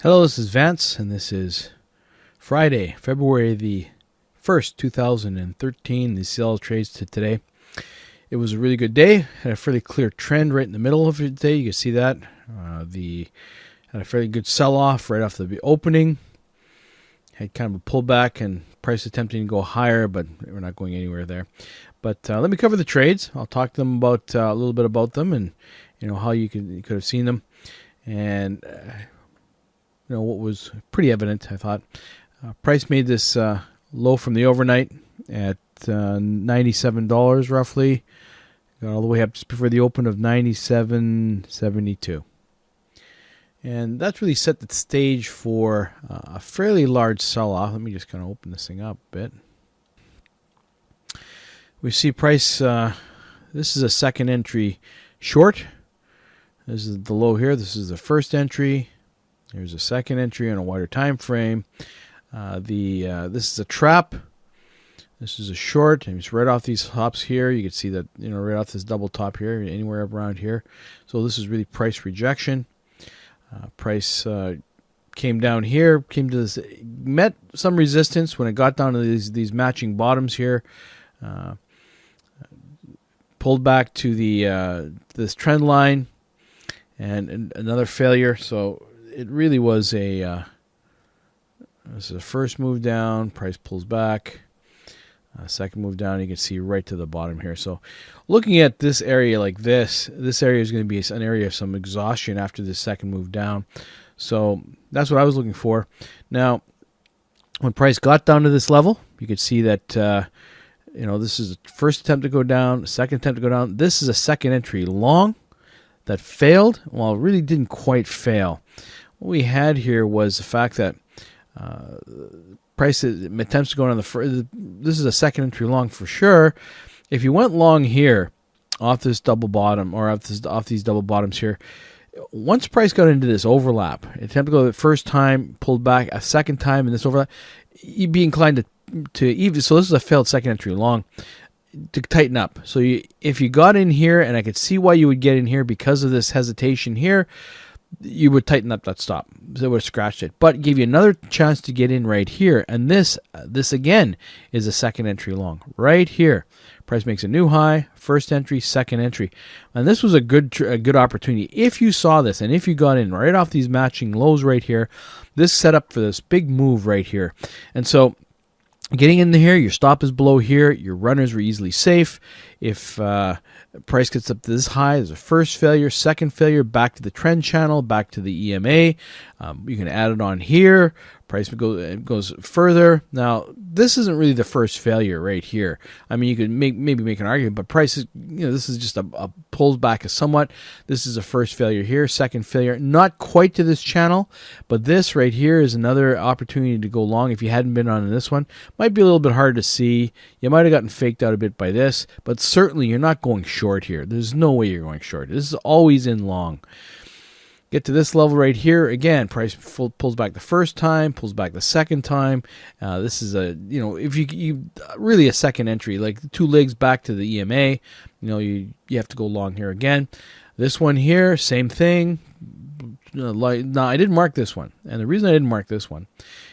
Hello, this is Vance, and this is Friday, February the 1st, 2013. The CL trades to today. It was a really good day. Had a fairly clear trend right in the middle of the day. You can see that. Had a fairly good sell-off right off the opening. Had kind of a pullback and price attempting to go higher, but we're not going anywhere there. But let me cover the trades. I'll talk to them about a little bit about them and how you could have seen them. And what was pretty evident, I thought. Price made this low from the overnight at $97 roughly. Got all the way up just before the open of $97.72. And that's really set the stage for a fairly large sell-off. Let me just kind of open this thing up a bit. We see price, this is a second entry short. This is the low here. This is the first entry. There's a second entry on a wider time frame. This is a trap. This is a short. And it's right off these tops here. You can see that right off this double top here, anywhere around here. So this is really price rejection. Price came down here, came to this, met some resistance when it got down to these matching bottoms here. Pulled back to this trend line, and another failure. So it really was this is the first move down. Price pulls back. Second move down, you can see right to the bottom here. So looking at this area like this area is going to be an area of some exhaustion after this second move down. So that's what I was looking for. Now, when price got down to this level, you could see that this is the first attempt to go down, second attempt to go down. This is a second entry long that failed. Well, it really didn't quite fail. What we had here was the fact that price attempts to go on this is a second entry long for sure. If you went long here off this double bottom or off these double bottoms here, once price got into this overlap, it attempted to go the first time, pulled back a second time in this overlap, you'd be inclined to even. So this is a failed second entry long, to tighten up. So if you got in here, and I could see why you would get in here because of this hesitation here, you would tighten up that stop. So it would have scratched it. But give you another chance to get in right here. And this again is a second entry long. Right here. Price makes a new high, first entry, second entry. And this was a good opportunity. If you saw this and if you got in right off these matching lows right here, this set up for this big move right here. And so getting in here, your stop is below here. Your runners were easily safe. If price gets up to this high, there's a first failure, second failure, back to the trend channel, back to the EMA. You can add it on here. Price goes further. Now, this isn't really the first failure right here. I mean, you could maybe make an argument, but price is, this is just a pulls back somewhat. This is a first failure here, second failure, not quite to this channel, but this right here is another opportunity to go long. If you hadn't been on this one, might be a little bit hard to see. You might have gotten faked out a bit by this, but certainly you're not going short here. There's no way you're going short. This is always in long. Get to this level right here. Again, price pulls back the first time, pulls back the second time. This is if you really a second entry, like the two legs back to the EMA, you have to go long here again. This one here, same thing. No, I didn't mark this one. And the reason I didn't mark this one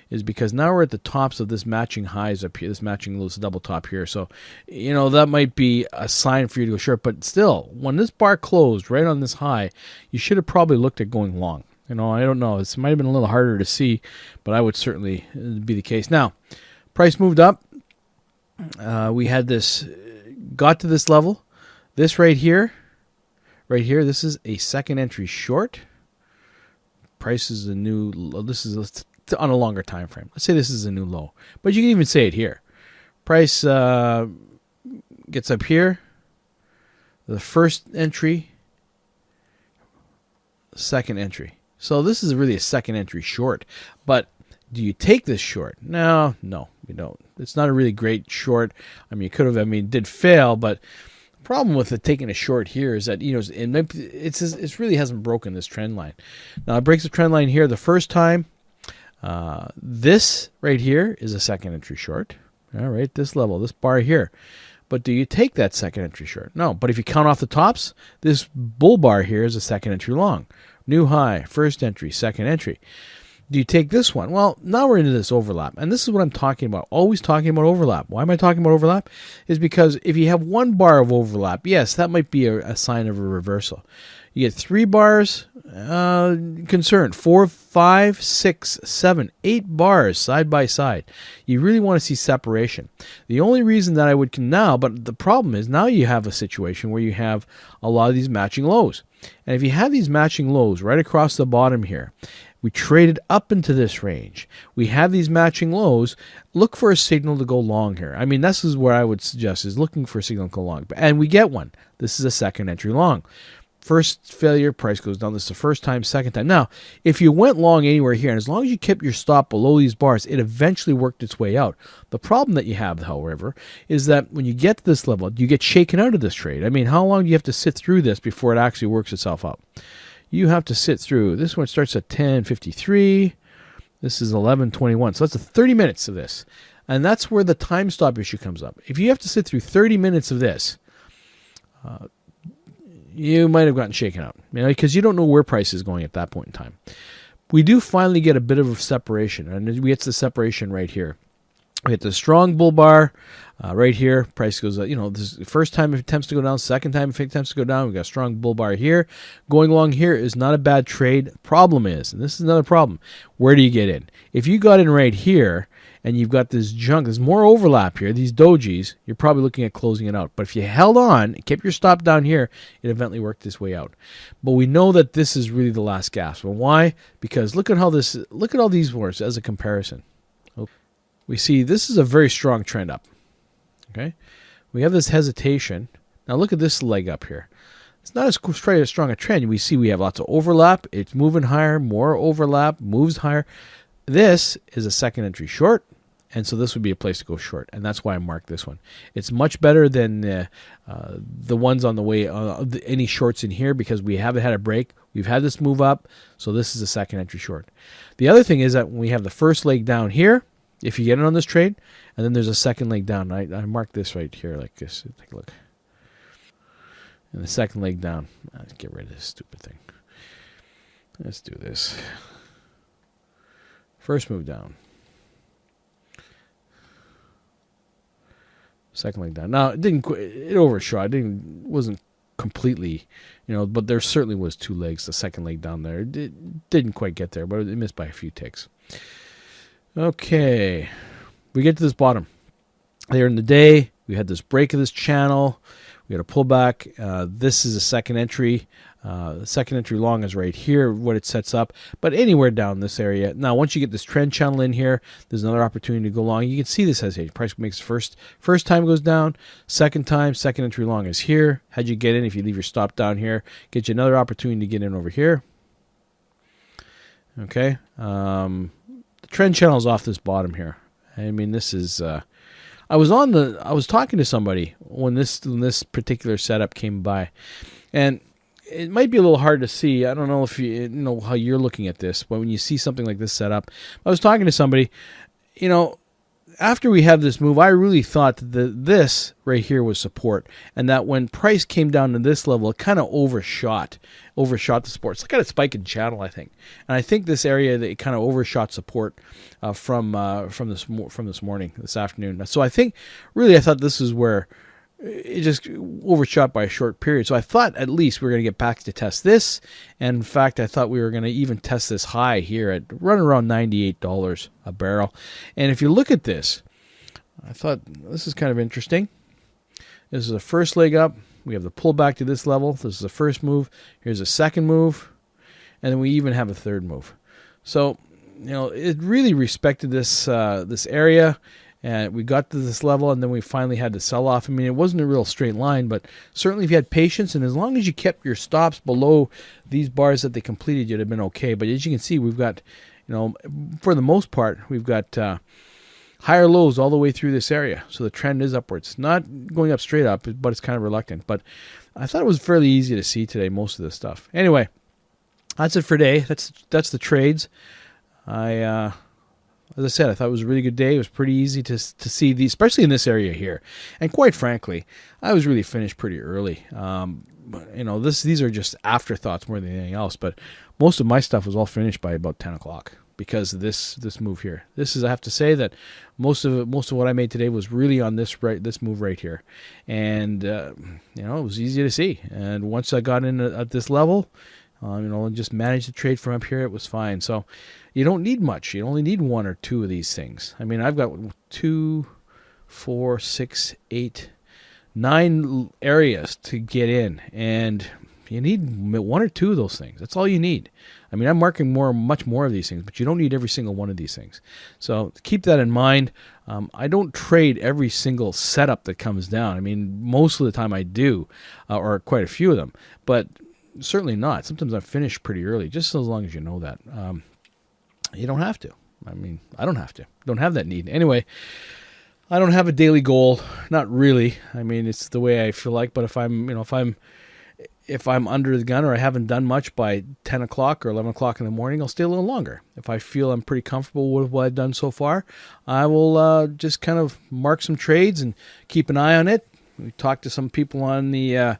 is because now we're at the tops of this matching highs up here, this matching lows double top here. So, that might be a sign for you to go short. But still, when this bar closed right on this high, you should have probably looked at going long. I don't know. This might have been a little harder to see, but I would certainly be the case. Now, price moved up. We had this, got to this level. This right here, this is a second entry short. Price is this is on a longer time frame. Let's say this is a new low, but you can even say it here. Price gets up here, the first entry, second entry. So this is really a second entry short. But do you take this short? No, you don't. It's not a really great short. I mean, you could have. I mean, it did fail, but the problem with it taking a short here is that it really hasn't broken this trend line. Now it breaks the trend line here the first time. This right here is a second entry short. All right, this level, this bar here. But do you take that second entry short? No. But if you count off the tops, this bull bar here is a second entry long. New high, first entry, second entry. Do you take this one? Well, now we're into this overlap. And this is what I'm talking about. Always talking about overlap. Why am I talking about overlap? Is because if you have one bar of overlap, yes, that might be a sign of a reversal. You get 3 bars, concern. 4, 5, 6, 7, 8 bars side by side. You really want to see separation. The only reason that I would now, but the problem is now you have a situation where you have a lot of these matching lows. And if you have these matching lows right across the bottom here, we traded up into this range. We have these matching lows. Look for a signal to go long here. I mean, this is where I would suggest is looking for a signal to go long. And we get one. This is a second entry long. First failure, price goes down. This is the first time, second time. Now, if you went long anywhere here, and as long as you kept your stop below these bars, it eventually worked its way out. The problem that you have, however, is that when you get to this level, you get shaken out of this trade. I mean, how long do you have to sit through this before it actually works itself out? You have to sit through. This one starts at 10:53. This is 11:21. So that's 30 minutes of this. And that's where the time stop issue comes up. If you have to sit through 30 minutes of this, you might have gotten shaken out, because you don't know where price is going at that point in time. We do finally get a bit of a separation, and we get the separation right here. We get the strong bull bar right here. Price goes, this is the first time it attempts to go down, second time it attempts to go down. We got a strong bull bar here. Going long here is not a bad trade. Problem is, and this is another problem, where do you get in? If you got in right here, and you've got this junk, there's more overlap here, these dojis, you're probably looking at closing it out. But if you held on, kept your stop down here, it eventually worked its way out. But we know that this is really the last gasp. Well, why? Because look at all these words as a comparison. We see this is a very strong trend up. Okay? We have this hesitation. Now look at this leg up here. It's not as strong a trend. We see we have lots of overlap. It's moving higher, more overlap, moves higher. This is a second entry short. And so this would be a place to go short, and that's why I marked this one. It's much better than the ones on the way, any shorts in here, because we haven't had a break. We've had this move up, so this is a second entry short. The other thing is that when we have the first leg down here, if you get it on this trade, and then there's a second leg down. I marked this right here like this. Take a look. And the second leg down. Let's get rid of this stupid thing. Let's do this. First move down. Second leg down. Now it overshot. Wasn't completely, but there certainly was 2 legs. The second leg down there, it didn't quite get there, but it missed by a few ticks. Okay, we get to this bottom. Later in the day, we had this break of this channel. We got a pullback. This is a second entry. The second entry long is right here, what it sets up. But anywhere down this area. Now, once you get this trend channel in here, there's another opportunity to go long. You can see this hesitation. Price makes first time goes down. Second time, second entry long is here. How'd you get in? If you leave your stop down here, get you another opportunity to get in over here. Okay. The trend channel is off this bottom here. I mean, this is... I was talking to somebody when this particular setup came by, and it might be a little hard to see. I don't know if you know how you're looking at this, but when you see something like this set up, I was talking to somebody, after we have this move, I really thought that this right here was support, and that when price came down to this level, it kind of overshot the support. It's like a spike in channel, I think, and I think this area that it kind of overshot support from this morning, this afternoon. So I thought this is where it just overshot by a short period. So I thought at least we were going to get back to test this. And in fact, I thought we were going to even test this high here at running around $98 a barrel. And if you look at this, I thought this is kind of interesting. This is the first leg up. We have the pullback to this level. This is the first move. Here's a second move. And then we even have a third move. So, it really respected this area. And we got to this level, and then we finally had to sell off. I mean, it wasn't a real straight line, but certainly if you had patience, and as long as you kept your stops below these bars that they completed, you'd have been okay. But as you can see, we've got, for the most part, we've got higher lows all the way through this area. So the trend is upwards. Not going up straight up, but it's kind of reluctant. But I thought it was fairly easy to see today, most of this stuff. Anyway, that's it for today. That's the trades. As I said, I thought it was a really good day. It was pretty easy to see these, especially in this area here. And quite frankly, I was really finished pretty early. These are just afterthoughts more than anything else. But most of my stuff was all finished by about 10 o'clock. because of this move here. This is, I have to say that most of what I made today was really on this move right here, and it was easy to see. And once I got in at this level, and just managed the trade from up here, it was fine. So you don't need much. You only need one or two of these things. I mean, I've got 2, 4, 6, 8, 9 areas to get in, and you need one or two of those things. That's all you need. I mean, I'm marking much more of these things, but you don't need every single one of these things. So keep that in mind. I don't trade every single setup that comes down. I mean, most of the time I do, or quite a few of them, but certainly not. Sometimes I finish pretty early, just as long as you know that. You don't have to. I mean, I don't have to. Don't have that need. Anyway, I don't have a daily goal. Not really. I mean, it's the way I feel like. But if I'm under the gun or I haven't done much by 10 o'clock or 11 o'clock in the morning, I'll stay a little longer. If I feel I'm pretty comfortable with what I've done so far, I will just kind of mark some trades and keep an eye on it. We talked to some people on the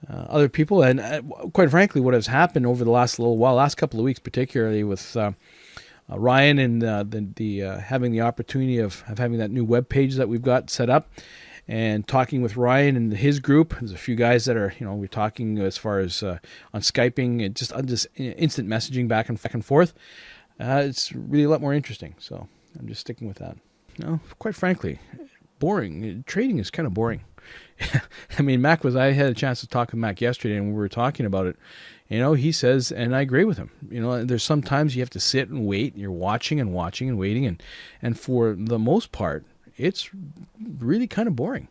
other people, and quite frankly, what has happened over the last little while, last couple of weeks, particularly with Ryan and having the opportunity of having that new web page that we've got set up, and talking with Ryan and his group. There's a few guys that are, we're talking as far as on Skyping and just instant messaging back and forth. It's really a lot more interesting. So I'm just sticking with that. Quite frankly, boring. Trading is kind of boring. I mean, I had a chance to talk with Mac yesterday, and we were talking about it. He says, and I agree with him, there's sometimes you have to sit and wait. You're watching and waiting. And for the most part, it's really kind of boring,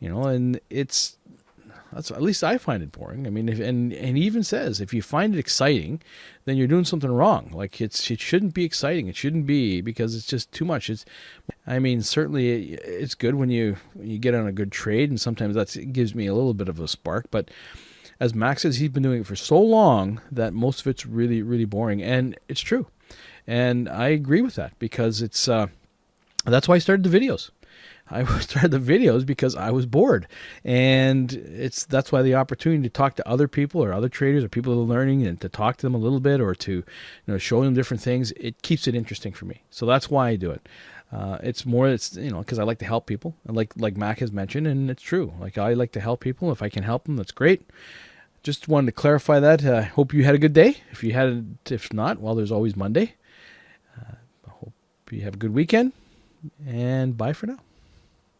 and that's at least I find it boring. I mean, and he even says, if you find it exciting, then you're doing something wrong. Like it shouldn't be exciting. It shouldn't be, because it's just too much. Certainly it's good when you get on a good trade, and sometimes it gives me a little bit of a spark. But as Max says, he's been doing it for so long that most of it's really, really boring, and it's true. And I agree with that, because it's that's why I started the videos. I started the videos because I was bored, and that's why the opportunity to talk to other people or other traders or people who are learning, and to talk to them a little bit, or to show them different things, it keeps it interesting for me. So that's why I do it. It's because I like to help people, and like Mac has mentioned, and it's true. Like, I like to help people. If I can help them, that's great. Just wanted to clarify that. Hope you had a good day. If not, well, there's always Monday. I hope you have a good weekend, and bye for now.